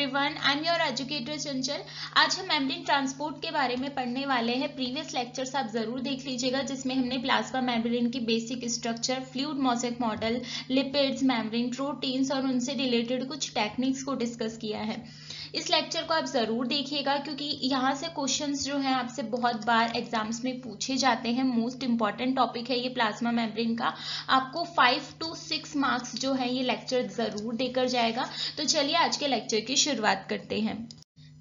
Everyone, I am your educator चंचल। आज हम membrane transport के बारे में पढ़ने वाले हैं। प्रीवियस लेक्चर्स आप जरूर देख लीजिएगा, जिसमें हमने प्लाज्मा मेम्ब्रेन की basic structure, fluid mosaic model, lipids, membrane proteins और उनसे रिलेटेड कुछ टेक्निक्स को डिस्कस किया है। इस लेक्चर को आप जरूर देखिएगा, क्योंकि यहाँ से क्वेश्चंस जो हैं आपसे बहुत बार एग्जाम्स में पूछे जाते हैं। मोस्ट इंपॉर्टेंट टॉपिक है ये प्लाज्मा मेम्ब्रेन का। आपको 5 to 6 मार्क्स जो है ये लेक्चर जरूर देकर जाएगा। तो चलिए आज के लेक्चर की शुरुआत करते हैं।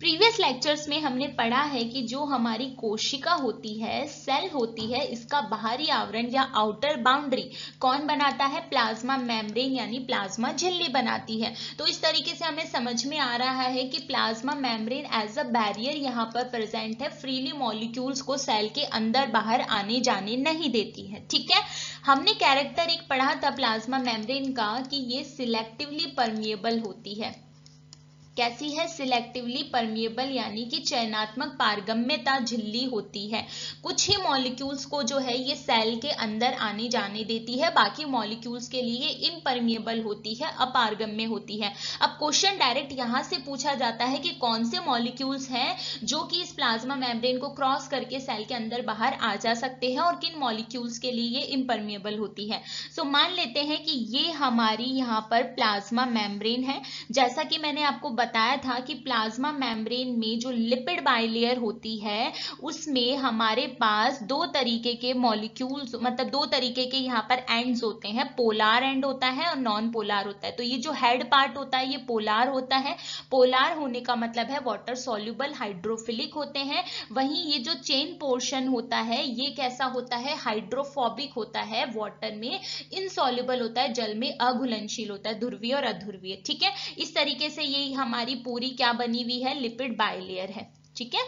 प्रीवियस लेक्चर्स में हमने पढ़ा है कि जो हमारी कोशिका होती है, सेल होती है, इसका बाहरी आवरण या आउटर बाउंड्री कौन बनाता है? प्लाज्मा मेम्ब्रेन यानी प्लाज्मा झिल्ली बनाती है। तो इस तरीके से हमें समझ में आ रहा है कि plasma membrane as a barrier यहाँ पर प्रेजेंट है, फ्रीली मॉलिक्यूल्स को सेल के अंदर बाहर आने जाने नहीं देती है। ठीक है, हमने कैरेक्टर एक पढ़ा था प्लाज्मा मेम्ब्रेन का कि ये सिलेक्टिवली परमिएबल होती है। कैसी है? सिलेक्टिवली परमिएबल, यानी कि चयनात्मक पारगम्यता झिल्ली होती है। कुछ ही मॉलिक्यूल्स को जो है ये सेल के अंदर आने जाने देती है, बाकी मॉलिक्यूल्स के लिए इम्परमिएबल होती है, अपारगम्य होती है। अब क्वेश्चन डायरेक्ट यहाँ से पूछा जाता है कि कौन से मॉलिक्यूल्स हैं जो कि इस प्लाज्मा मेम्ब्रेन को क्रॉस करके सेल के अंदर बाहर आ जा सकते हैं और किन मॉलिक्यूल्स के लिए ये इम्परमिएबल होती है। सो मान लेते हैं कि ये हमारी यहाँ पर प्लाज्मा मेम्ब्रेन है। जैसा कि मैंने आपको बताया था कि प्लाज्मा मेम्ब्रेन में जो लिपिड बाइलेयर होती है उसमें हमारे पास दो तरीके के मॉलिक्यूल्स, मतलब दो तरीके के यहाँ पर एंड्स होते हैं। पोलार एंड होता है और नॉन पोलार होता है। तो ये जो हेड पार्ट होता है ये पोलार होता है। पोलार होने का मतलब है वाटर सॉल्युबल, हाइड्रोफिलिक होते हैं। वहीं ये जो चेन पोर्शन होता है ये कैसा होता है? हाइड्रोफोबिक होता है, वाटर में इनसॉल्युबल होता है, जल में अघुलनशील होता है, ध्रुवीय और अध्रुवीय। ठीक है, इस तरीके से ये हमारी पूरी क्या बनी हुई है? लिपिड बाइलेयर है। ठीक है,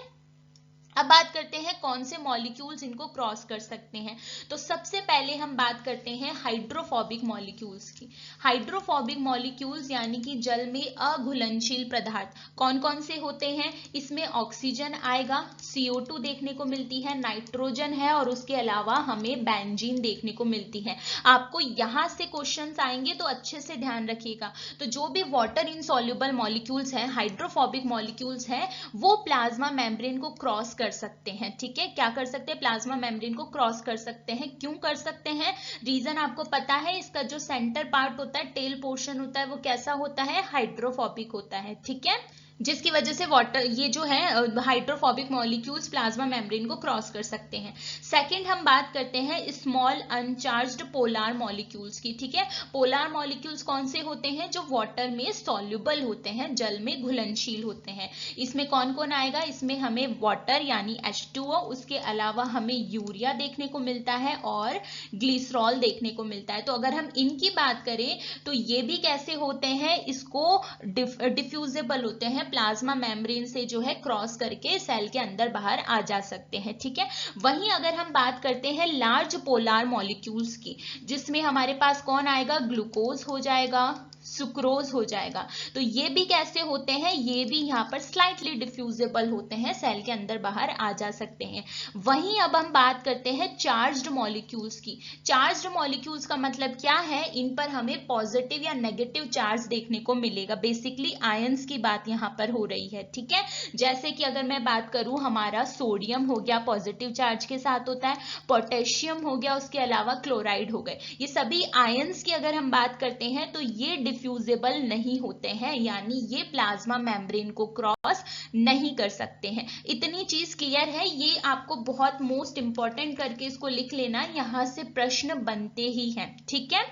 अब बात करते हैं कौन से मॉलिक्यूल्स इनको क्रॉस कर सकते हैं। तो सबसे पहले हम बात करते हैं हाइड्रोफोबिक मॉलिक्यूल्स की। हाइड्रोफोबिक मॉलिक्यूल्स यानी कि जल में अघुलनशील पदार्थ कौन कौन से होते हैं? इसमें ऑक्सीजन आएगा, CO2 देखने को मिलती है, नाइट्रोजन है और उसके अलावा हमें बेंजीन देखने को मिलती है। आपको यहां से क्वेश्चंस आएंगे तो अच्छे से ध्यान रखिएगा। तो जो भी वाटर इनसॉल्युबल मॉलिक्यूल्स हैं, हाइड्रोफोबिक मॉलिक्यूल्स हैं, वो प्लाज्मा मेम्ब्रेन को क्रॉस कर सकते हैं। ठीक है, क्या कर सकते हैं? प्लाज्मा मेम्ब्रेन को क्रॉस कर सकते हैं। क्यों कर सकते हैं? रीजन आपको पता है, इसका जो सेंटर पार्ट होता है, टेल पोर्शन होता है, वो कैसा होता है? हाइड्रोफोबिक होता है। ठीक है, जिसकी वजह से वाटर ये जो है हाइड्रोफोबिक मॉलिक्यूल्स प्लाज्मा मेम्ब्रेन को क्रॉस कर सकते हैं। सेकंड हम बात करते हैं स्मॉल अनचार्ज्ड पोलार मॉलिक्यूल्स की। ठीक है, पोलार मॉलिक्यूल्स कौन से होते हैं? जो वाटर में सॉल्युबल होते हैं, जल में घुलनशील होते हैं। इसमें कौन कौन आएगा? इसमें हमें वाटर यानी H2O, उसके अलावा हमें यूरिया देखने को मिलता है और ग्लिसरॉल देखने को मिलता है। तो अगर हम इनकी बात करें तो ये भी कैसे होते हैं? इसको डिफ्यूजेबल होते हैं, प्लाज्मा मेम्ब्रेन से जो है क्रॉस करके सेल के अंदर बाहर आ जा सकते हैं। ठीक है, वहीं अगर हम बात करते हैं लार्ज पोलार मॉलिक्यूल्स की, जिसमें हमारे पास कौन आएगा? ग्लूकोज हो जाएगा, सुक्रोज हो जाएगा। तो ये भी कैसे होते हैं? ये भी यहाँ पर स्लाइटली डिफ्यूजेबल होते हैं, सेल के अंदर बाहर आ जा सकते हैं। वहीं अब हम बात करते हैं चार्ज्ड मॉलिक्यूल्स की। चार्ज्ड मॉलिक्यूल्स का मतलब क्या है? इन पर हमें पॉजिटिव या नेगेटिव चार्ज देखने को मिलेगा। बेसिकली आयंस की बात यहाँ पर हो रही है। ठीक है, जैसे कि अगर मैं बात करूं, हमारा सोडियम हो गया, पॉजिटिव चार्ज के साथ होता है, पोटेशियम हो गया, उसके अलावा क्लोराइड हो गए। ये सभी आयंस की अगर हम बात करते हैं तो ये डिफ्यूजेबल नहीं होते हैं, यानी ये प्लाज्मा मेम्ब्रेन को क्रॉस नहीं कर सकते हैं। इतनी चीज क्लियर है? ये आपको बहुत मोस्ट इंपॉर्टेंट करके इसको लिख लेना, यहां से प्रश्न बनते ही हैं। ठीक है,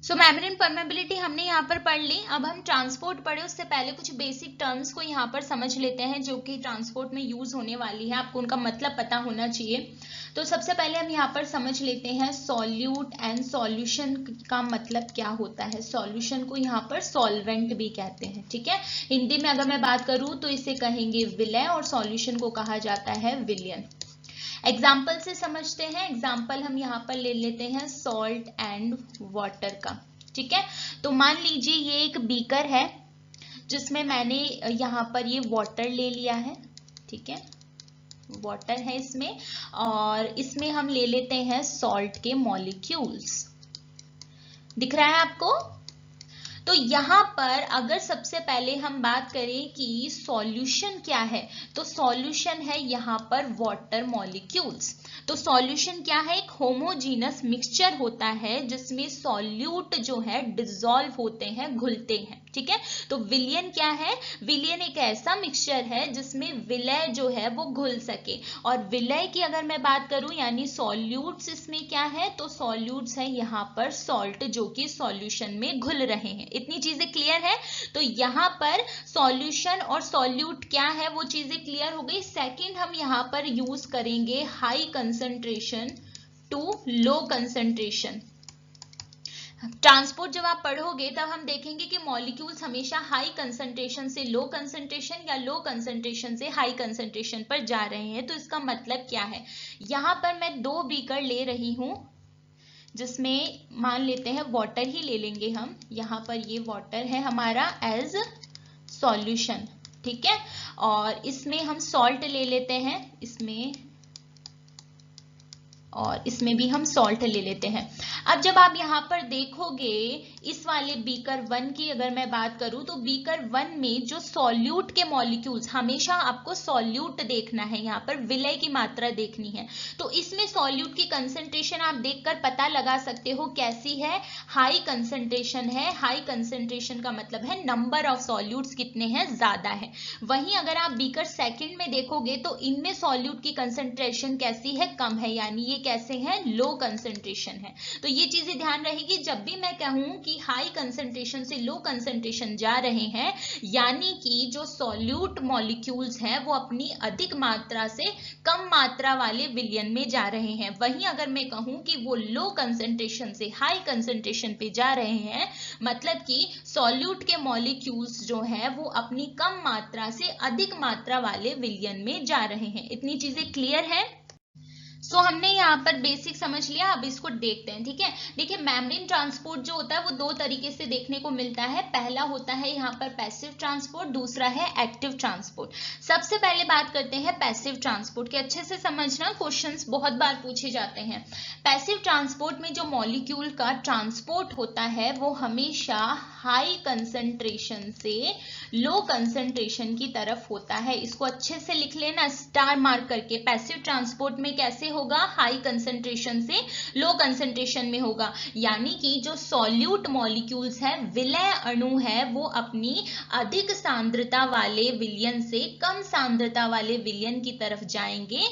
सो मेम्ब्रेन परमेबिलिटी हमने यहाँ पर पढ़ ली। अब हम ट्रांसपोर्ट पढ़े, उससे पहले कुछ बेसिक टर्म्स को यहाँ पर समझ लेते हैं जो कि ट्रांसपोर्ट में यूज होने वाली है। आपको उनका मतलब पता होना चाहिए। तो सबसे पहले हम यहाँ पर समझ लेते हैं सॉल्यूट एंड सॉल्यूशन का मतलब क्या होता है। सॉल्यूशन को यहाँ पर सॉल्वेंट भी कहते हैं। ठीक है, हिंदी में अगर मैं बात करूँ तो इसे कहेंगे विलय और सॉल्यूशन को कहा जाता है विलयन। एग्जाम्पल से समझते हैं। एग्जाम्पल हम यहाँ पर ले लेते हैं सॉल्ट एंड वाटर का। ठीक है, तो मान लीजिए ये एक बीकर है जिसमें मैंने यहाँ पर ये वाटर ले लिया है। ठीक है, वाटर है इसमें, और इसमें हम ले लेते हैं सॉल्ट के मॉलिक्यूल्स। दिख रहा है आपको? तो यहाँ पर अगर सबसे पहले हम बात करें कि सॉल्यूशन क्या है, तो सॉल्यूशन है यहाँ पर वाटर मॉलिक्यूल्स। तो सॉल्यूशन क्या है, एक होमोजीनस मिक्सचर होता है जिसमें सॉल्यूट जो है डिसॉल्व होते हैं, घुलते हैं, ठीक है। तो विलयन क्या है, विलयन एक ऐसा मिक्सचर है जिसमें विलय जो है वो घुल सके। और विलय की अगर मैं बात करूं यानी सॉल्यूट्स इसमें क्या है, तो सॉल्यूट्स है यहाँ पर सॉल्ट जो कि सॉल्यूशन में घुल रहे हैं। इतनी चीजें क्लियर है। तो यहाँ पर सॉल्यूशन और सॉल्यूट क्या है वो चीजें क्लियर हो गई। सेकंड हम यहाँ पर यूज करेंगे high concentration to low concentration. Transport जब आप पढ़ोगे तब हम देखेंगे कि मॉलिक्यूल्स हमेशा हाई कंसंट्रेशन से लो कंसंट्रेशन या लो कंसंट्रेशन से हाई कंसंट्रेशन पर जा रहे हैं। तो इसका मतलब क्या है, यहाँ पर मैं 2 बीकर ले रही हूं जिसमें मान लेते हैं वाटर ही ले लेंगे हम। यहाँ पर ये वाटर है हमारा एज सॉल्यूशन, ठीक है। और इसमें हम सॉल्ट ले लेते हैं, इसमें और इसमें भी हम सॉल्ट ले लेते हैं। अब जब आप यहाँ पर देखोगे इस वाले बीकर 1 की अगर मैं बात करूं तो बीकर 1 में जो सॉल्यूट के मॉलिक्यूल्स, हमेशा आपको सॉल्यूट देखना है, यहाँ पर विलय की मात्रा देखनी है। तो इसमें सॉल्यूट की कंसंट्रेशन आप देखकर पता लगा सकते हो कैसी है, हाई कंसंट्रेशन है। हाई कंसंट्रेशन का मतलब है नंबर ऑफ सॉल्यूट्स कितने हैं, ज्यादा है। वहीं अगर आप बीकर 2 में देखोगे तो इनमें सॉल्यूट की कंसंट्रेशन कैसी है, कम है, यानी ये कैसे हैं, लो कंसंट्रेशन है। तो ये चीजें ध्यान रहेगी जब भी मैं कहूं कि हाई कंसंट्रेशन से लो कंसंट्रेशन जा रहे हैं, यानी कि जो सॉल्यूट मॉलिक्यूल्स हैं वो अपनी अधिक मात्रा से कम मात्रा वाले विलयन में जा रहे हैं। वहीं अगर मैं कहूं कि वो लो कंसंट्रेशन से हाई कंसंट्रेशन पे जा रहे हैं, मतलब कि सॉल्यूट के मॉलिक्यूल्स जो हैं वो अपनी कम मात्रा से अधिक मात्रा वाले विलयन में जा रहे हैं। इतनी चीजें क्लियर है। सो हमने यहाँ पर बेसिक समझ लिया। अब इसको देखते हैं, ठीक है। देखिए मेम्ब्रेन ट्रांसपोर्ट जो होता है वो 2 तरीके से देखने को मिलता है। पहला होता है यहाँ पर पैसिव ट्रांसपोर्ट, दूसरा है एक्टिव ट्रांसपोर्ट। सबसे पहले बात करते हैं पैसिव ट्रांसपोर्ट के। अच्छे से समझना, क्वेश्चंस बहुत बार पूछे जाते हैं। पैसिव ट्रांसपोर्ट में जो मॉलिक्यूल का ट्रांसपोर्ट होता है वो हमेशा हाई कंसंट्रेशन से लो कंसंट्रेशन की तरफ होता है। इसको अच्छे से लिख लेना स्टार मार्क करके। पैसिव ट्रांसपोर्ट में कैसे होगा, हाई कंसंट्रेशन से लो कंसंट्रेशन में होगा, यानी कि जो सॉल्यूट मॉलिक्यूल्स है, विलय अणु है, वो अपनी अधिक सांद्रता वाले विलयन से कम सांद्रता वाले विलयन की तरफ जाएंगे,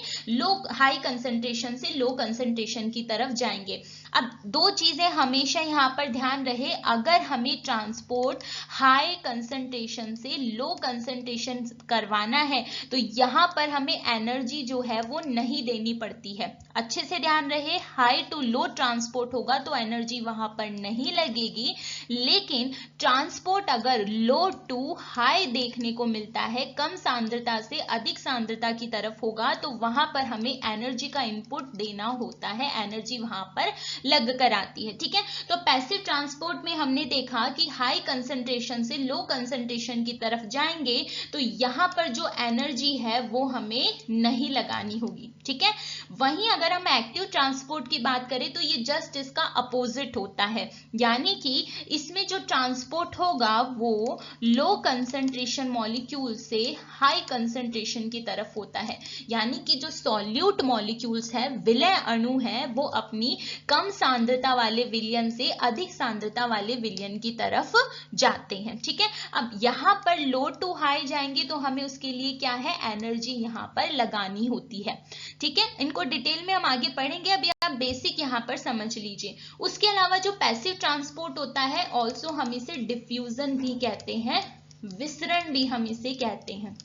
हाई कंसंट्रेशन से लो कंसंट्रेशन की तरफ जाएंगे। अब 2 चीजें हमेशा यहाँ पर ध्यान रहे, अगर हमें ट्रांसपोर्ट हाई कंसंट्रेशन से लो कंसंट्रेशन करवाना है तो यहाँ पर हमें एनर्जी जो है वो नहीं देनी पड़ती है। अच्छे से ध्यान रहे, हाई टू लो ट्रांसपोर्ट होगा तो एनर्जी वहां पर नहीं लगेगी, लेकिन ट्रांसपोर्ट अगर लो टू हाई देखने को मिलता है, कम सांद्रता से अधिक सांद्रता की तरफ होगा, तो वहां पर हमें एनर्जी का इनपुट देना होता है, एनर्जी वहां पर लग कर आती है, ठीक है। तो पैसिव ट्रांसपोर्ट में हमने देखा कि हाई कंसंट्रेशन से लो कंसंट्रेशन की तरफ जाएंगे तो यहाँ पर जो एनर्जी है वो हमें नहीं लगानी होगी, ठीक है। वहीं अगर हम एक्टिव ट्रांसपोर्ट की बात करें तो ये जस्ट इसका अपोजिट होता है, यानी कि इसमें जो ट्रांसपोर्ट होगा वो लो कंसंट्रेशन मॉलिक्यूल से हाई कंसंट्रेशन की तरफ होता है, यानी कि जो सॉल्यूट मॉलिक्यूल्स है, विलय अणु है, वो अपनी कम सांद्रता वाले विलयन से अधिक सांद्रता वाले विलयन की तरफ जाते हैं, ठीक है। अब यहाँ पर लो टू हाई जाएंगे तो हमें उसके लिए क्या है, एनर्जी यहाँ पर लगानी होती है, ठीक है। इनको डिटेल में हम आगे पढ़ेंगे, अभी आप बेसिक यहाँ पर समझ लीजिए। उसके अलावा जो पैसिव ट्रांसपोर्ट होता है, ऑल्सो हम इसे डिफ्यूजन भी कहते हैं, विसरण भी हम इसे कहते हैं।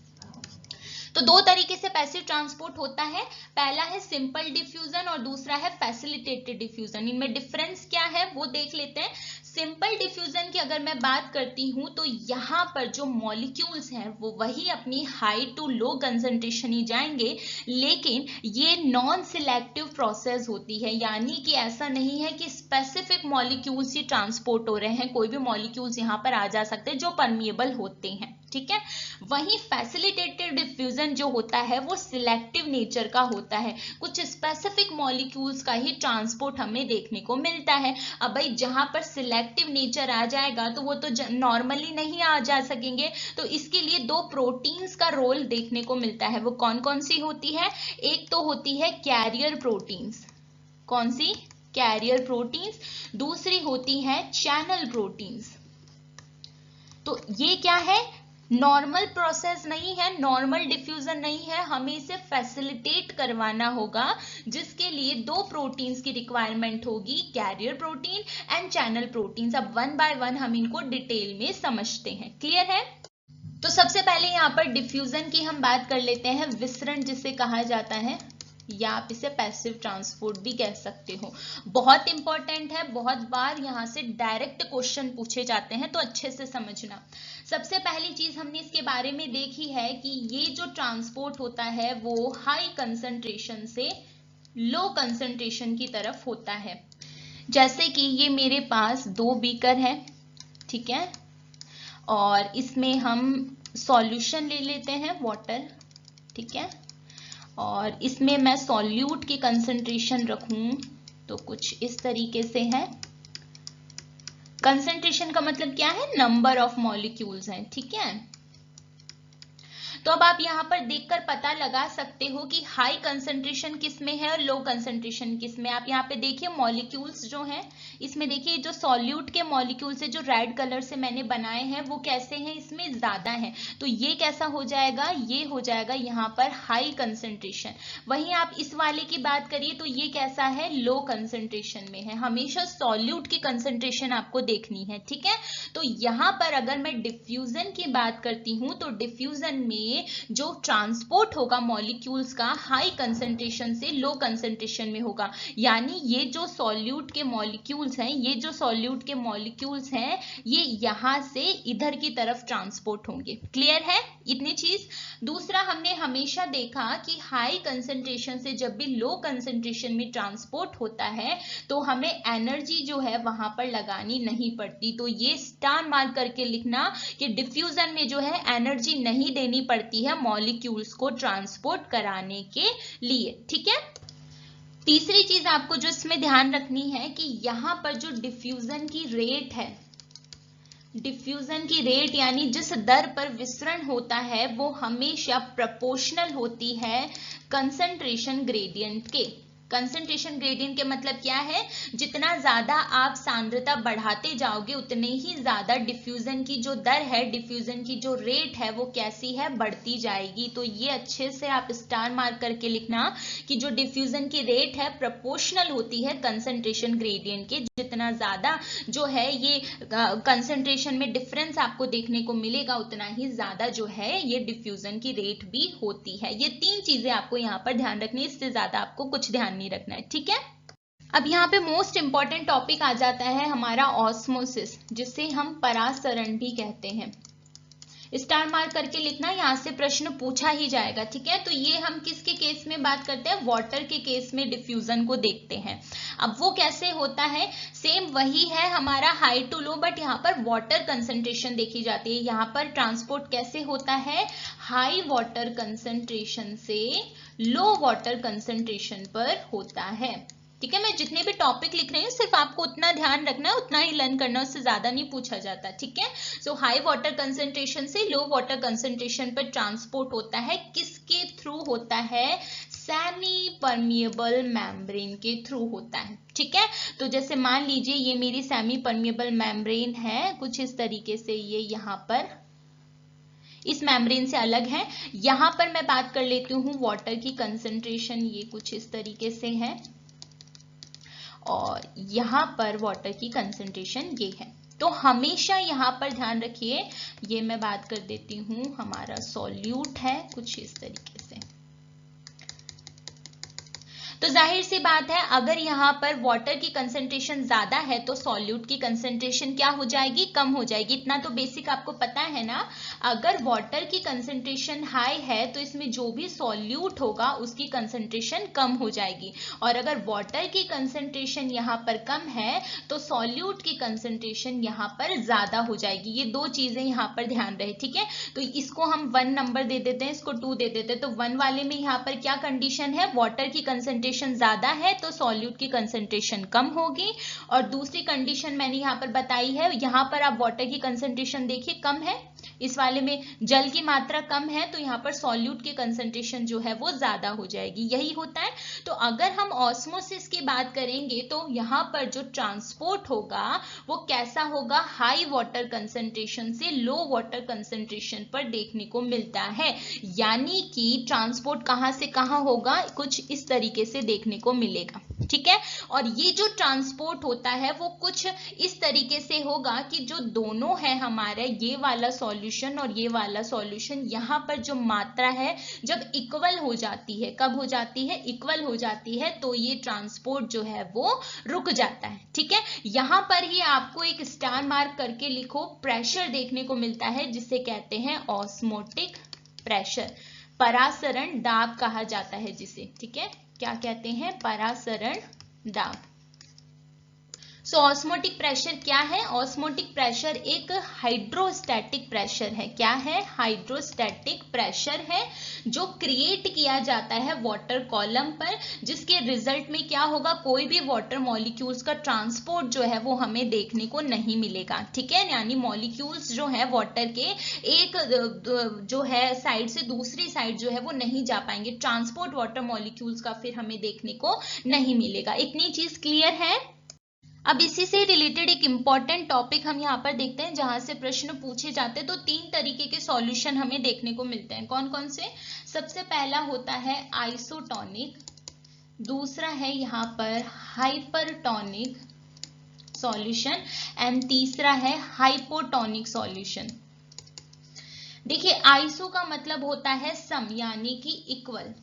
तो 2 तरीके से पैसिव ट्रांसपोर्ट होता है, पहला है सिंपल डिफ्यूजन और दूसरा है फैसिलिटेटेड डिफ्यूजन। इनमें डिफरेंस क्या है वो देख लेते हैं। सिंपल डिफ्यूजन की अगर मैं बात करती हूं तो यहाँ पर जो मॉलिक्यूल्स हैं वो वही अपनी हाई टू लो कंसंट्रेशन ही जाएंगे, लेकिन ये नॉन सिलेक्टिव प्रोसेस होती है, यानी कि ऐसा नहीं है कि स्पेसिफिक मॉलिक्यूल्स ही ट्रांसपोर्ट हो रहे हैं, कोई भी मॉलिक्यूल्स यहाँ पर आ जा सकते हैं जो परमिएबल होते हैं, ठीक है। वहीं फैसिलिटेटेड डिफ्यूजन जो होता है वो सिलेक्टिव नेचर का होता है, कुछ स्पेसिफिक मॉलिक्यूल्स का ही ट्रांसपोर्ट हमें देखने को मिलता है। अब भाई जहां पर सिलेक्टिव नेचर आ जाएगा तो वो तो नॉर्मली नहीं आ जा सकेंगे, तो इसके लिए दो प्रोटीन्स का रोल देखने को मिलता है। वो कौन कौन सी होती है? एक तो होती है कैरियर प्रोटीन्स, कौन सी? Carrier proteins. दूसरी होती है चैनल प्रोटीन्स। तो ये क्या है? नॉर्मल प्रोसेस नहीं है, नॉर्मल डिफ्यूजन नहीं है, हमें इसे फैसिलिटेट करवाना होगा, जिसके लिए दो प्रोटीन्स की रिक्वायरमेंट होगी, carrier protein and channel proteins. अब वन बाय वन हम इनको डिटेल में समझते हैं। क्लियर है? तो सबसे पहले यहाँ पर डिफ्यूजन की हम बात कर लेते हैं, विसरण जिसे कहा जाता है, या आप इसे पैसिव ट्रांसपोर्ट भी कह सकते हो। बहुत इंपॉर्टेंट है, बहुत बार यहाँ से डायरेक्ट क्वेश्चन पूछे जाते हैं, तो अच्छे से समझना। सबसे पहली चीज हमने इसके बारे में देखी है कि ये जो ट्रांसपोर्ट होता है वो हाई कंसंट्रेशन से लो कंसंट्रेशन की तरफ होता है। जैसे कि ये मेरे पास दो बीकर है, ठीक है, और इसमें हम सॉल्यूशन ले लेते हैं, वाटर, ठीक है, और इसमें मैं सॉल्यूट की कंसंट्रेशन रखूं तो कुछ इस तरीके से है। कंसंट्रेशन का मतलब क्या है? नंबर ऑफ मॉलिक्यूल्स हैं, ठीक है। तो अब आप यहाँ पर देखकर पता लगा सकते हो कि हाई कंसंट्रेशन किस में है और लो कंसंट्रेशन किस में। आप यहाँ पे देखिए मॉलिक्यूल्स जो हैं, इसमें देखिए जो सॉल्यूट के मॉलिक्यूल्स है जो रेड कलर से मैंने बनाए हैं वो कैसे हैं? इसमें ज्यादा हैं, तो ये कैसा हो जाएगा? ये हो जाएगा यहाँ पर हाई कंसंट्रेशन। वहीं आप इस वाले की बात करिए तो ये कैसा है? लो कंसंट्रेशन में है। हमेशा सॉल्यूट की कंसंट्रेशन आपको देखनी है, ठीक है। तो यहाँ पर अगर मैं डिफ्यूजन की बात करती हूँ तो डिफ्यूजन में जो ट्रांसपोर्ट होगा मॉलिक्यूल्स का हाई कंसंट्रेशन से लो कंसंट्रेशन में होगा। यानी ये जो सॉल्यूट के मॉलिक्यूल्स हैं, ये जो सॉल्यूट के मॉलिक्यूल्स हैं, ये यहां से इधर की तरफ ट्रांसपोर्ट होंगे। क्लियर है इतनी चीज? दूसरा, हमने हमेशा देखा कि हाई कंसंट्रेशन से जब भी लो कंसंट्रेशन में ट्रांसपोर्ट होता है तो हमें एनर्जी जो है वहां पर लगानी नहीं पड़ती। तो ये स्टार मार्क करके लिखना कि डिफ्यूजन में जो है एनर्जी नहीं देनी पड़ती है मॉलिक्यूल्स को ट्रांसपोर्ट कराने के लिए, ठीक है। तीसरी चीज आपको जो इसमें ध्यान रखनी है कि यहां पर जो डिफ्यूजन की रेट है, डिफ्यूजन की रेट यानी जिस दर पर विसरण होता है वो हमेशा प्रोपोर्शनल होती है कंसंट्रेशन ग्रेडियंट के। कंसंट्रेशन ग्रेडियंट के मतलब क्या है? जितना ज्यादा आप सांद्रता बढ़ाते जाओगे उतने ही ज्यादा डिफ्यूजन की जो दर है, डिफ्यूजन की जो रेट है वो कैसी है? बढ़ती जाएगी। तो ये अच्छे से आप स्टार मार्क करके लिखना कि जो डिफ्यूजन की रेट है प्रोपोर्शनल होती है कंसंट्रेशन ग्रेडियंट के। जितना ज्यादा जो है ये कंसंट्रेशन में डिफरेंस आपको देखने को मिलेगा उतना ही ज्यादा जो है ये डिफ्यूजन की रेट भी होती है। ये तीन चीजें आपको यहाँ पर ध्यान रखनी है, इससे ज्यादा आपको कुछ ध्यान नहीं रखना है, ठीक है। अब यहाँ पे मोस्ट इंपॉर्टेंट टॉपिक आ जाता है हमारा ऑस्मोसिस, जिसे हम परासरण भी कहते हैं। स्टार मार्क करके लिखना, यहाँ से प्रश्न पूछा ही जाएगा, ठीक है। तो ये हम किसके केस में बात करते हैं? वाटर के केस में डिफ्यूजन को देखते हैं। अब वो कैसे होता है? सेम वही है हमारा हाई टू लो, बट यहाँ पर वाटर कंसंट्रेशन देखी जाती है। यहाँ पर ट्रांसपोर्ट कैसे होता है? हाई वाटर कंसंट्रेशन से लो वाटर कंसंट्रेशन पर होता है, ठीक है। मैं जितने भी टॉपिक लिख रही हूँ सिर्फ आपको उतना ध्यान रखना है, उतना ही लर्न करना, उससे ज्यादा नहीं पूछा जाता, ठीक है। सो हाई वाटर कंसंट्रेशन से लो वाटर कंसंट्रेशन पर ट्रांसपोर्ट होता है। किसके थ्रू होता है? सेमी परमिएबल मेम्ब्रेन के थ्रू होता है, ठीक है। तो जैसे मान लीजिए ये मेरी सेमी परमिएबल मेम्ब्रेन है, कुछ इस तरीके से ये यहाँ पर इस मेम्ब्रेन से अलग है। यहाँ पर मैं बात कर लेती हूँ वाटर की कंसंट्रेशन, ये कुछ इस तरीके से है, और यहाँ पर वाटर की कंसंट्रेशन ये है। तो हमेशा यहाँ पर ध्यान रखिए, ये मैं बात कर देती हूँ हमारा सॉल्यूट है कुछ इस तरीके से। तो जाहिर सी बात है अगर यहाँ पर वाटर की कंसंट्रेशन ज्यादा है तो सॉल्यूट की कंसंट्रेशन क्या हो जाएगी, कम हो जाएगी। इतना तो बेसिक आपको पता है ना। अगर वाटर की कंसंट्रेशन हाई है तो इसमें जो भी सॉल्यूट होगा उसकी कंसंट्रेशन कम हो जाएगी, और अगर वाटर की कंसंट्रेशन यहाँ पर कम है तो सॉल्यूट की कंसंट्रेशन यहाँ पर ज्यादा हो जाएगी। ये दो चीजें यहाँ पर ध्यान रहे, ठीक है। तो इसको हम 1 नंबर दे देते हैं, इसको 2 दे देते हैं। तो 1 वाले में यहाँ पर क्या कंडीशन है, वाटर की कंसंट्रेशन ज्यादा है तो सॉल्यूट की कंसंट्रेशन कम होगी। और दूसरी कंडीशन मैंने यहाँ पर बताई है, यहाँ पर आप वाटर की कंसंट्रेशन देखिए कम है, इस वाले में जल की मात्रा कम है, तो यहाँ पर सॉल्यूट की कंसंट्रेशन जो है वो ज्यादा हो जाएगी, यही होता है। तो अगर हम ऑस्मोसिस की बात करेंगे तो यहाँ पर जो ट्रांसपोर्ट होगा वो कैसा होगा, हाई वाटर कंसंट्रेशन से लो वाटर कंसंट्रेशन पर देखने को मिलता है। यानी कि ट्रांसपोर्ट कहाँ से कहाँ होगा, कुछ इस तरीके से देखने को मिलेगा, ठीक है। और ये जो ट्रांसपोर्ट होता है वो कुछ इस तरीके से होगा कि जो दोनों है हमारे, ये वाला सॉल्यूशन और ये वाला सॉल्यूशन, यहाँ पर जो मात्रा है जब इक्वल हो जाती है, कब हो जाती है, इक्वल हो जाती है, तो ये ट्रांसपोर्ट जो है वो रुक जाता है, ठीक है। यहाँ पर ही आपको एक स्टार मार्क करके लिखो, प्रेशर देखने को मिलता है जिसे कहते हैं ऑस्मोटिक प्रेशर, परासरण दाब कहा जाता है जिसे, ठीक है। क्या कहते हैं, परासरण दाब। सो ऑस्मोटिक प्रेशर क्या है, ऑस्मोटिक प्रेशर एक हाइड्रोस्टैटिक प्रेशर है। क्या है, हाइड्रोस्टैटिक प्रेशर है जो क्रिएट किया जाता है वाटर कॉलम पर, जिसके रिजल्ट में क्या होगा, कोई भी वाटर मॉलिक्यूल्स का ट्रांसपोर्ट जो है वो हमें देखने को नहीं मिलेगा, ठीक है। यानी मॉलिक्यूल्स जो है वाटर के एक जो है साइड से दूसरी साइड जो है वो नहीं जा पाएंगे, ट्रांसपोर्ट वाटर मॉलिक्यूल्स का फिर हमें देखने को नहीं मिलेगा। इतनी चीज क्लियर है। अब इसी से रिलेटेड एक इंपॉर्टेंट टॉपिक हम यहाँ पर देखते हैं जहां से प्रश्न पूछे जाते हैं। तो 3 तरीके के सॉल्यूशन हमें देखने को मिलते हैं, कौन कौन से। सबसे पहला होता है आइसोटोनिक, दूसरा है यहाँ पर हाइपरटोनिक सॉल्यूशन, एंड तीसरा है हाइपोटोनिक सॉल्यूशन। देखिए आइसो का मतलब होता है सम यानी कि इक्वल,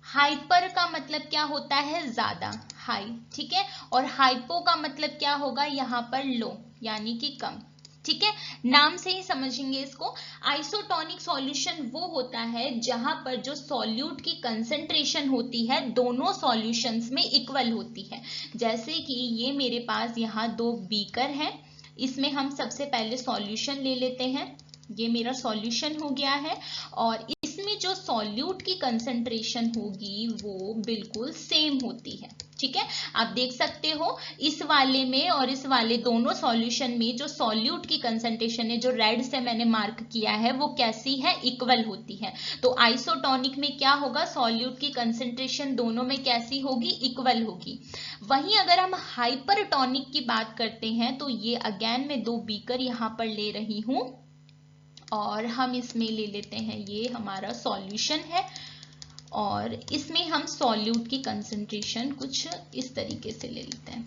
हाइपर का मतलब क्या होता है, ज्यादा, हाई, ठीक है। और हाइपो का मतलब क्या होगा, यहाँ पर लो यानी कि कम, ठीक है। नाम से ही समझेंगे इसको। आइसोटोनिक सॉल्यूशन वो होता है जहां पर जो सॉल्यूट की कंसंट्रेशन होती है दोनों सॉल्यूशंस में इक्वल होती है। जैसे कि ये मेरे पास यहाँ 2 बीकर हैं, इसमें हम सबसे पहले सॉल्यूशन ले लेते हैं, ये मेरा सॉल्यूशन हो गया है, और इसमें जो सॉल्यूट की कंसंट्रेशन होगी वो बिल्कुल सेम होती है, ठीक है। आप देख सकते हो इस वाले में और इस वाले दोनों सॉल्यूशन में जो सॉल्यूट की कंसंट्रेशन है, जो रेड से मैंने मार्क किया है, वो कैसी है, इक्वल होती है। तो आइसोटोनिक में क्या होगा, सॉल्यूट की कंसंट्रेशन दोनों में कैसी होगी, इक्वल होगी। वहीं अगर हम हाइपरटोनिक की बात करते हैं तो ये अगेन मैं 2 बीकर यहाँ पर ले रही हूं और हम इसमें ले लेते हैं, ये हमारा सॉल्यूशन है और इसमें हम सॉल्यूट की कंसंट्रेशन कुछ इस तरीके से ले लेते हैं,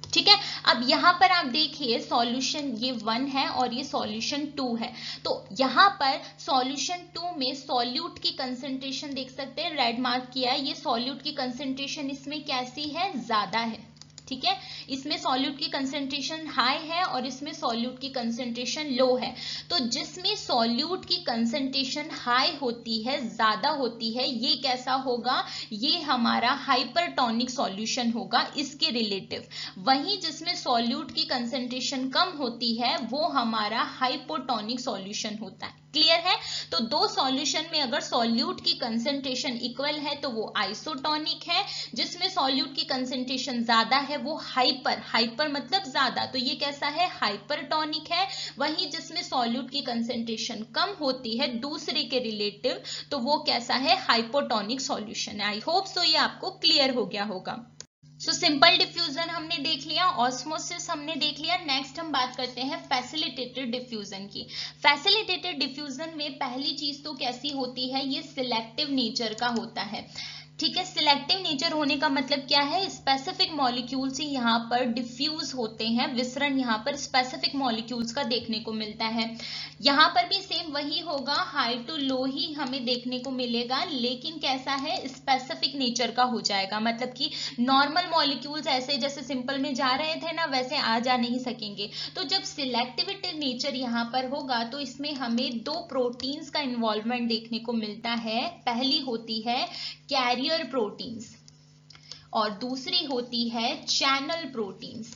ठीक है। अब यहाँ पर आप देखिए सॉल्यूशन ये 1 है और ये सॉल्यूशन 2 है। तो यहाँ पर सॉल्यूशन 2 में सॉल्यूट की कंसंट्रेशन देख सकते हैं, रेड मार्क किया है, ये सॉल्यूट की कंसंट्रेशन इसमें कैसी है, ज्यादा है, ठीक है। इसमें सॉल्यूट की कंसंट्रेशन हाई है और इसमें सॉल्यूट की कंसंट्रेशन लो है। तो जिसमें सॉल्यूट की कंसंट्रेशन हाई होती है, ज्यादा होती है, ये कैसा होगा, ये हमारा हाइपरटोनिक सॉल्यूशन होगा इसके रिलेटिव। वहीं जिसमें सॉल्यूट की कंसंट्रेशन कम होती है वो हमारा हाइपोटोनिक सॉल्यूशन होता है। क्लियर है। तो 2 सॉल्यूशन में अगर सॉल्यूट की कंसंट्रेशन इक्वल है तो वो आइसोटोनिक है, जिसमें सॉल्यूट की कंसंट्रेशन ज्यादा है वो हाइपर, हाइपर मतलब ज्यादा, तो ये कैसा है, हाइपरटोनिक है। वहीं जिसमें सॉल्यूट की कंसंट्रेशन कम होती है दूसरे के रिलेटिव, तो वो कैसा है, हाइपोटोनिक सॉल्यूशन है। आई होप सो ये आपको क्लियर हो गया होगा। सो सिंपल डिफ्यूजन हमने देख लिया, ऑस्मोसिस हमने देख लिया। नेक्स्ट हम बात करते हैं फैसिलिटेटेड डिफ्यूजन की। फैसिलिटेटेड डिफ्यूजन में पहली चीज तो कैसी होती है, ये सिलेक्टिव नेचर का होता है। ठीक है। सिलेक्टिव नेचर होने का मतलब क्या है, स्पेसिफिक मॉलिक्यूल्स ही यहाँ पर डिफ्यूज होते हैं, विसरण यहाँ पर स्पेसिफिक मॉलिक्यूल्स का देखने को मिलता है। यहाँ पर भी सेम वही होगा, हाई टू लो ही हमें देखने को मिलेगा, लेकिन कैसा है, स्पेसिफिक नेचर का हो जाएगा। मतलब कि नॉर्मल मॉलिक्यूल्स ऐसे जैसे सिंपल में जा रहे थे ना, वैसे आ जा नहीं सकेंगे। तो जब सिलेक्टिविटी नेचर यहाँ पर होगा तो इसमें हमें दो प्रोटीन्स का इन्वॉल्वमेंट देखने को मिलता है। पहली होती है कैरियर प्रोटीन्स और दूसरी होती है channel proteins.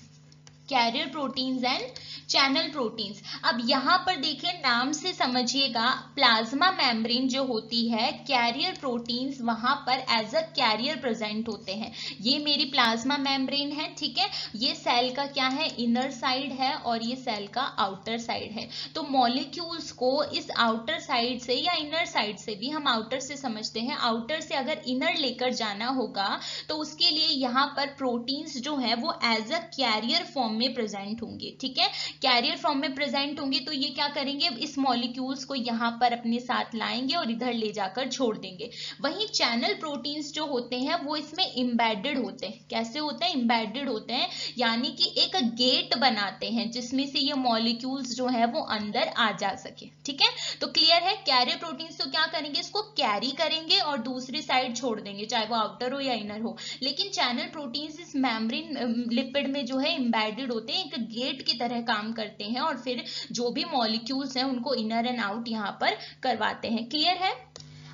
Carrier proteins and channel proteins. अब यहां पर देखिए, नाम से समझिएगा, प्लाज्मा मेम्ब्रेन जो होती है, कैरियर प्रोटीन्स वहां पर एज अ कैरियर प्रेजेंट होते हैं। ये मेरी प्लाज्मा मेम्ब्रेन है, ठीक है। ये सेल का क्या है, इनर साइड है और ये सेल का आउटर साइड है। तो मॉलिक्यूल्स को इस आउटर साइड से या इनर साइड से भी, हम आउटर से समझते हैं, आउटर से अगर इनर लेकर जाना होगा तो उसके लिए यहाँ पर प्रोटीन्स जो है वो एज अ कैरियर फॉर्म में प्रेजेंट होंगे, ठीक है। कैरियर फॉर्म में प्रेजेंट होंगे तो ये क्या करेंगे, इस मॉलिक्यूल्स को यहाँ पर अपने साथ लाएंगे और इधर ले जाकर छोड़ देंगे। वहीं चैनल प्रोटीन्स जो होते हैं वो इसमें एम्बेडेड होते हैं। कैसे होते हैं, एम्बेडेड होते हैं, यानी कि एक गेट बनाते हैं जिसमें से ये मॉलिक्यूल्स जो है वो अंदर आ जा सके, ठीक है। तो क्लियर है, कैरियर प्रोटीन्स तो क्या करेंगे, इसको कैरी करेंगे और दूसरी साइड छोड़ देंगे, चाहे वो आउटर हो या इनर हो। लेकिन चैनल प्रोटीन्स इस मेम्ब्रेन लिपिड में जो है एम्बेडेड होते हैं, एक गेट की तरह काम करते हैं और फिर जो भी मॉलिक्यूल्स हैं उनको इनर एंड आउट यहाँ पर करवाते हैं। क्लियर है।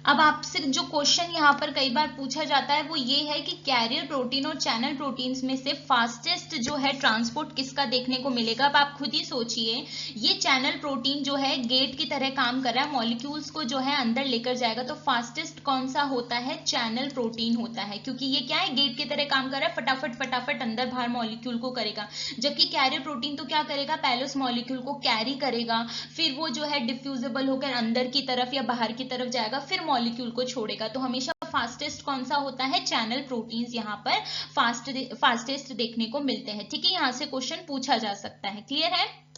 अब आपसे जो क्वेश्चन यहाँ पर कई बार पूछा जाता है वो ये है कि कैरियर प्रोटीन और चैनल प्रोटीन्स में से फास्टेस्ट जो है ट्रांसपोर्ट किसका देखने को मिलेगा। अब आप खुद ही सोचिए, ये चैनल प्रोटीन जो है गेट की तरह काम कर रहा है, मॉलिक्यूल्स को जो है अंदर लेकर जाएगा, तो फास्टेस्ट कौन सा होता है, चैनल प्रोटीन होता है, क्योंकि ये क्या है, गेट की तरह काम कर रहा है, फटाफट फटाफट अंदर बाहर मॉलिक्यूल को करेगा। जबकि कैरियर प्रोटीन तो क्या करेगा, पहले उस मॉलिक्यूल को कैरी करेगा, फिर वो जो है डिफ्यूजेबल होकर अंदर की तरफ या बाहर की तरफ जाएगा, फिर मॉलिक्यूल को छोड़ेगा। तो हमेशा फास्टेस्ट कौन सा होता है, चैनल प्रोटीन्स यहाँ पर फास्टेस्ट देखने को मिलते हैं, ठीक है। यहाँ से क्वेश्चन पूछा जा सकता है। क्लियर है।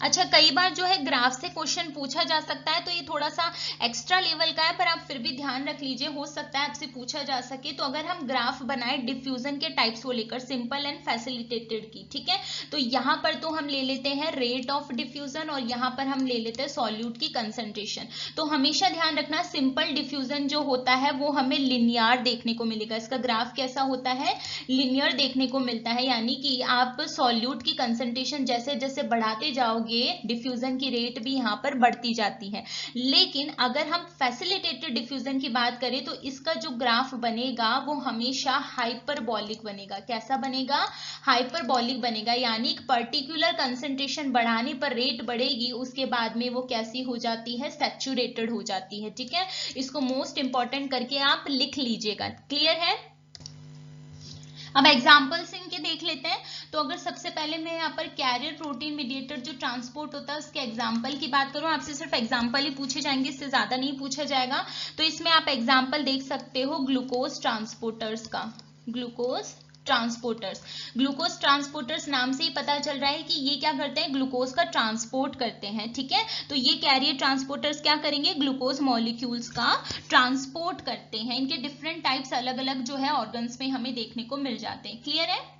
अच्छा, कई बार जो है ग्राफ से क्वेश्चन पूछा जा सकता है, तो ये थोड़ा सा एक्स्ट्रा लेवल का है, पर आप फिर भी ध्यान रख लीजिए, हो सकता है आपसे पूछा जा सके। तो अगर हम ग्राफ बनाए डिफ्यूजन के टाइप्स को लेकर, सिंपल एंड फैसिलिटेटेड की, ठीक है, तो यहाँ पर तो हम ले लेते हैं रेट ऑफ डिफ्यूजन और यहाँ पर हम ले लेते हैं सॉल्यूट की कंसंट्रेशन। तो हमेशा ध्यान रखना, सिंपल डिफ्यूजन जो होता है वो हमें लिनियर देखने को मिलेगा। इसका ग्राफ कैसा होता है, लिनियर देखने को मिलता है, यानी कि आप सॉल्यूट की कंसंट्रेशन जैसे जैसे बढ़ाते जाओगे, डिफ्यूजन की रेट भी यहाँ पर बढ़ती जाती है। लेकिन अगर हम फैसिलिटेटेड डिफ्यूजन की बात करें तो इसका जो ग्राफ बनेगा वो हमेशा हाइपरबॉलिक बनेगा। कैसा बनेगा, हाइपरबॉलिक बनेगा, यानी एक पर्टिकुलर कंसंट्रेशन बढ़ाने पर रेट बढ़ेगी, उसके बाद में वो कैसी हो जाती है, सैचुरेटेड हो जाती है, ठीक है। इसको मोस्ट इंपॉर्टेंट करके आप लिख लीजिएगा। क्लियर है। अब एग्जाम्पल्स इनके देख लेते हैं। तो अगर सबसे पहले मैं यहाँ पर कैरियर प्रोटीन मीडिएटेड जो ट्रांसपोर्ट होता है उसके एग्जाम्पल की बात करूँ, आपसे सिर्फ एग्जाम्पल ही पूछे जाएंगे, इससे ज्यादा नहीं पूछा जाएगा। तो इसमें आप एग्जाम्पल देख सकते हो ग्लूकोज ट्रांसपोर्टर्स का। ग्लूकोज ट्रांसपोर्टर्स नाम से ही पता चल रहा है कि ये क्या करते हैं, ग्लूकोज का ट्रांसपोर्ट करते हैं, ठीक है। तो ये कैरियर ट्रांसपोर्टर्स क्या करेंगे, ग्लूकोज मॉलिक्यूल्स का ट्रांसपोर्ट करते हैं। इनके डिफरेंट टाइप्स अलग अलग जो है ऑर्गन्स में हमें देखने को मिल जाते हैं। क्लियर है।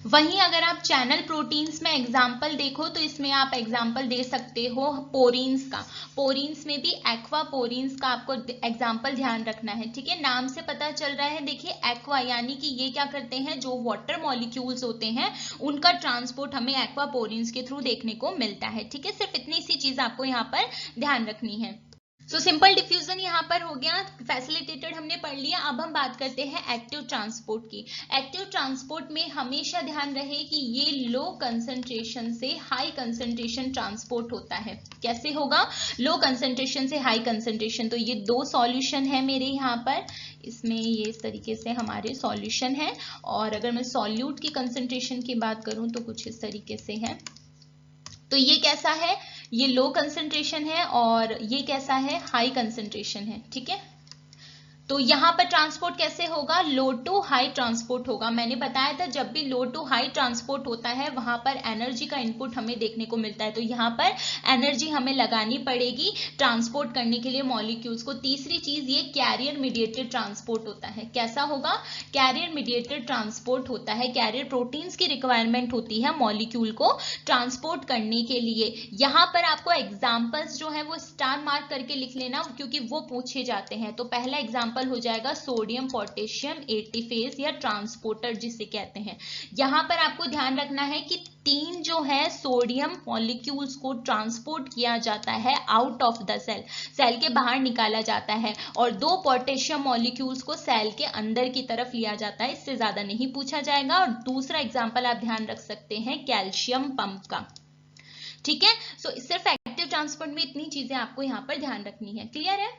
वहीं अगर आप चैनल प्रोटीन्स में एग्जाम्पल देखो तो इसमें आप एग्जाम्पल दे सकते हो पोरीन्स का। पोरीन्स में भी एक्वा पोरीन्स का आपको एग्जाम्पल ध्यान रखना है, ठीक है। नाम से पता चल रहा है, देखिए एक्वा, यानी कि ये क्या करते हैं, जो वाटर मॉलिक्यूल्स होते हैं उनका ट्रांसपोर्ट हमें एक्वा पोरीन्स के थ्रू देखने को मिलता है, ठीक है। सिर्फ इतनी सी चीज आपको यहाँ पर ध्यान रखनी है। सो सिंपल डिफ्यूजन यहाँ पर हो गया, फैसिलिटेटेड हमने पढ़ लिया। अब हम बात करते हैं एक्टिव ट्रांसपोर्ट की। एक्टिव ट्रांसपोर्ट में हमेशा ध्यान रहे कि ये लो कंसंट्रेशन से हाई कंसंट्रेशन ट्रांसपोर्ट होता है। कैसे होगा, लो कंसंट्रेशन से हाई कंसंट्रेशन। तो ये दो सॉल्यूशन है मेरे यहाँ पर, इसमें ये इस तरीके से हमारे सॉल्यूशन है, और अगर मैं सॉल्यूट की कंसंट्रेशन की बात करूं तो कुछ इस तरीके से है। तो ये कैसा है, ये लो कंसंट्रेशन है और ये कैसा है, हाई कंसंट्रेशन है, ठीक है। तो यहाँ पर ट्रांसपोर्ट कैसे होगा, लो टू हाई ट्रांसपोर्ट होगा। मैंने बताया था जब भी लो टू हाई ट्रांसपोर्ट होता है वहां पर एनर्जी का इनपुट हमें देखने को मिलता है, तो यहाँ पर एनर्जी हमें लगानी पड़ेगी ट्रांसपोर्ट करने के लिए मॉलिक्यूल्स को। तीसरी चीज ये कैरियर मीडिएटेड ट्रांसपोर्ट होता है। कैसा होगा, कैरियर मीडिएटेड ट्रांसपोर्ट होता है। कैरियर प्रोटीन्स की रिक्वायरमेंट होती है मॉलिक्यूल को ट्रांसपोर्ट करने के लिए। यहाँ पर आपको एग्जाम्पल्स जो है वो स्टार मार्क करके लिख लेना क्योंकि वो पूछे जाते हैं। तो पहला एग्जाम्पल हो जाएगा सोडियम पोटेशियम एटीफेज या ट्रांसपोर्टर जिसे कहते हैं। यहां पर आपको ध्यान रखना है कि 3 जो है सोडियम मॉलिक्यूल्स को ट्रांसपोर्ट किया जाता है out of the cell, cell के बाहर निकाला जाता है, और 2 पोटेशियम मॉलिक्यूल्स को सेल के अंदर की तरफ लिया जाता है। इससे ज्यादा नहीं पूछा जाएगा। और दूसरा एग्जाम्पल आप ध्यान रख सकते हैं कैल्शियम पंप का। ठीक है, सो सिर्फ एक्टिव ट्रांसपोर्ट में इतनी चीजें आपको यहाँ पर ध्यान रखनी है। क्लियर है?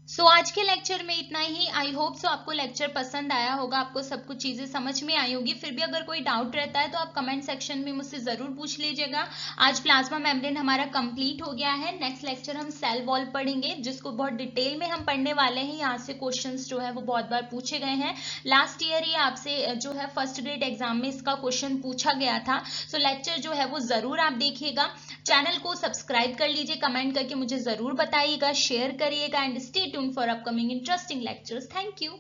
सो आज के लेक्चर में इतना ही। आई होप सो आपको लेक्चर पसंद आया होगा, आपको सब कुछ चीजें समझ में आई होगी। फिर भी अगर कोई डाउट रहता है तो आप कमेंट सेक्शन में मुझसे जरूर पूछ लीजिएगा। आज प्लाज्मा मेम्ब्रेन हमारा कंप्लीट हो गया है। नेक्स्ट लेक्चर हम सेल वॉल पढ़ेंगे जिसको बहुत डिटेल में हम पढ़ने वाले हैं। यहाँ से क्वेश्चंस जो है वो बहुत बार पूछे गए हैं। लास्ट ईयर ही आपसे जो है फर्स्ट ग्रेड एग्जाम में इसका क्वेश्चन पूछा गया था। सो लेक्चर जो है वो जरूर आप देखिएगा। चैनल को सब्सक्राइब कर लीजिए, कमेंट करके मुझे जरूर बताइएगा, शेयर करिएगा and stay tuned for upcoming interesting lectures. Thank you.